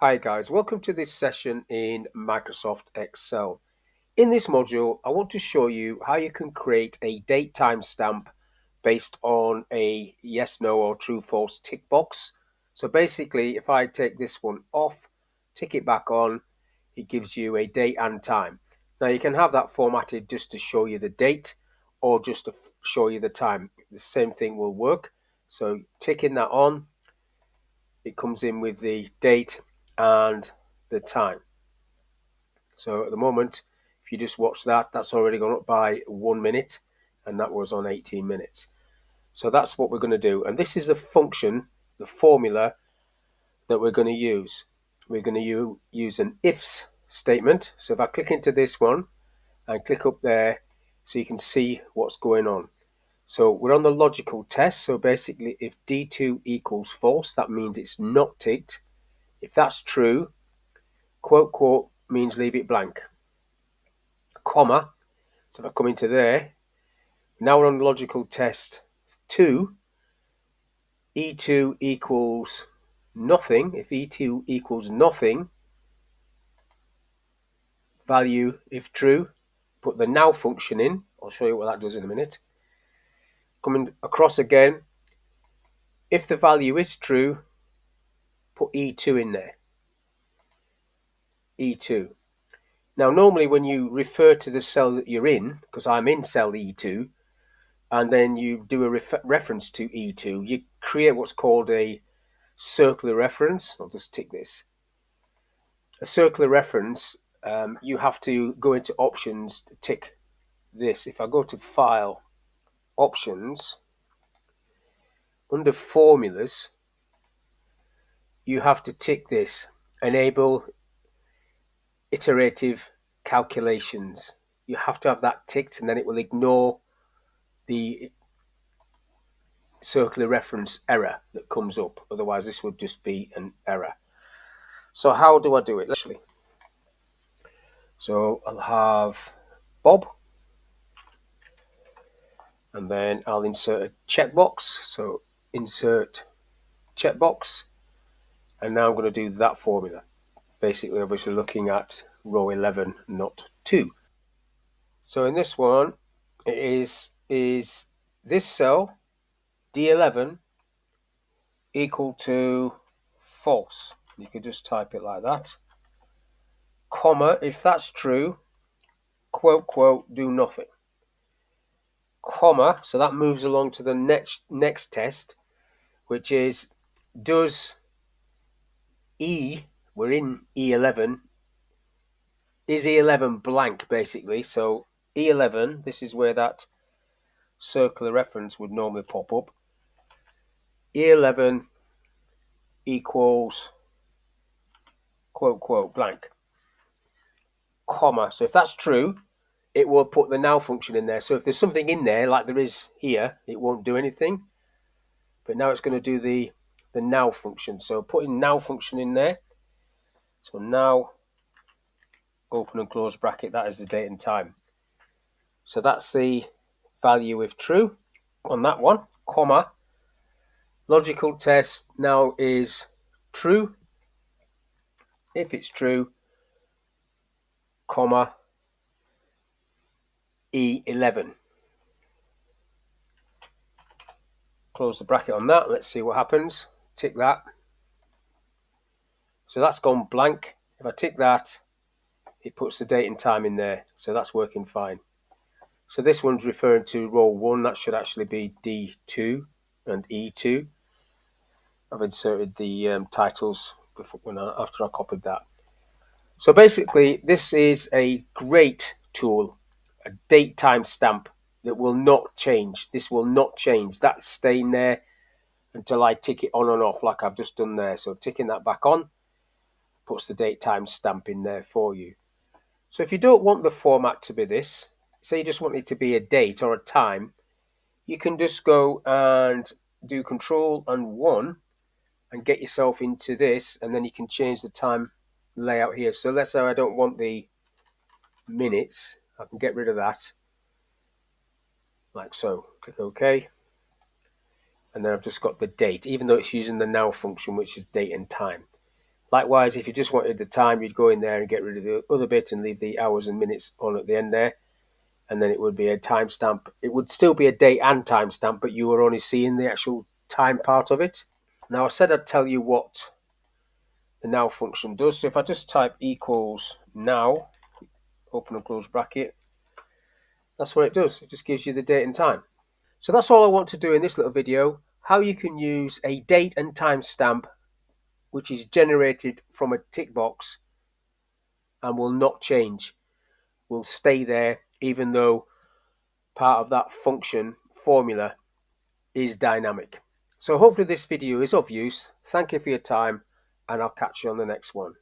Hi guys, welcome to this session in Microsoft Excel. In this module, I want to show you how you can create a date timestamp based on a yes, no or true, false tick box. So basically, if I take this one off, tick it back on, it gives you a date and time. Now you can have that formatted just to show you the date or just to show you the time. The same thing will work. So ticking that on, it comes in with the date and the time. So at the moment, if you just watch that, that's already gone up by 1 minute, and that was on 18 minutes. So that's what we're going to do. And this is the function, the formula that we're going to use. We're going to use an ifs statement. So if I click into this one and click up there, so you can see what's going on. So we're on the logical test. So basically, if D2 equals false, that means it's not ticked. If that's true, quote, quote means leave it blank. Comma, so if I come into there, now we're on logical test 2, E2 equals nothing. If E2 equals nothing, value, if true, put the now function in. I'll show you what that does in a minute. Coming across again, if the value is true, put E2 in there. E2. Now, normally when you refer to the cell that you're in, because I'm in cell E2, and then you do a reference to E2, you create what's called a circular reference. I'll just tick this. A circular reference, you have to go into options to tick this. If I go to File, Options, under Formulas, you have to tick this, Enable Iterative Calculations. You have to have that ticked, and then it will ignore the circular reference error that comes up. Otherwise, this would just be an error. So how do I do it? Actually, so I'll have Bob, and then I'll insert a checkbox. So insert checkbox, and now I'm going to do that formula. Basically, obviously looking at row 11, not 2. So in this one, it is this cell, D11, equal to false. You could just type it like that. Comma, if that's true, quote, quote, do nothing. Comma, so that moves along to the next test, which is, does E, we're in E11, is E11 blank, basically? So E11, this is where that circular reference would normally pop up. E11 equals, quote, quote, blank. Comma, so if that's true, it will put the now function in there. So if there's something in there, like there is here, it won't do anything. But now it's going to do the now function. So putting now function in there. So now, open and close bracket, that is the date and time. So that's the value if true on that one, comma. Logical test now is true. If it's true, comma, E11. Close the bracket on that. Let's see what happens. Tick that. So that's gone blank. If I tick that, it puts the date and time in there. So that's working fine. So this one's referring to row 1. That should actually be D2 and E2. I've inserted the titles after I copied that. So basically, this is a great tool, a date timestamp that will not change. This will not change. That's staying there until I tick it on and off like I've just done there. So ticking that back on puts the date timestamp in there for you. So if you don't want the format to be this, say you just want it to be a date or a time, you can just go and do Control and 1 and get yourself into this, and then you can change the time layout here. So let's say I don't want the minutes, I can get rid of that like so. Click OK, and then I've just got the date, even though it's using the now function, which is date and time. Likewise, if you just wanted the time, you'd go in there and get rid of the other bit and leave the hours and minutes on at the end there. And then it would be a timestamp. It would still be a date and timestamp, but you were only seeing the actual time part of it. Now, I said I'd tell you what the now function does. So if I just type equals now, open and close bracket, that's what it does. It just gives you the date and time. So that's all I want to do in this little video, how you can use a date and timestamp which is generated from a tick box and will not change, will stay there even though part of that function formula is dynamic. So hopefully this video is of use. Thank you for your time, and I'll catch you on the next one.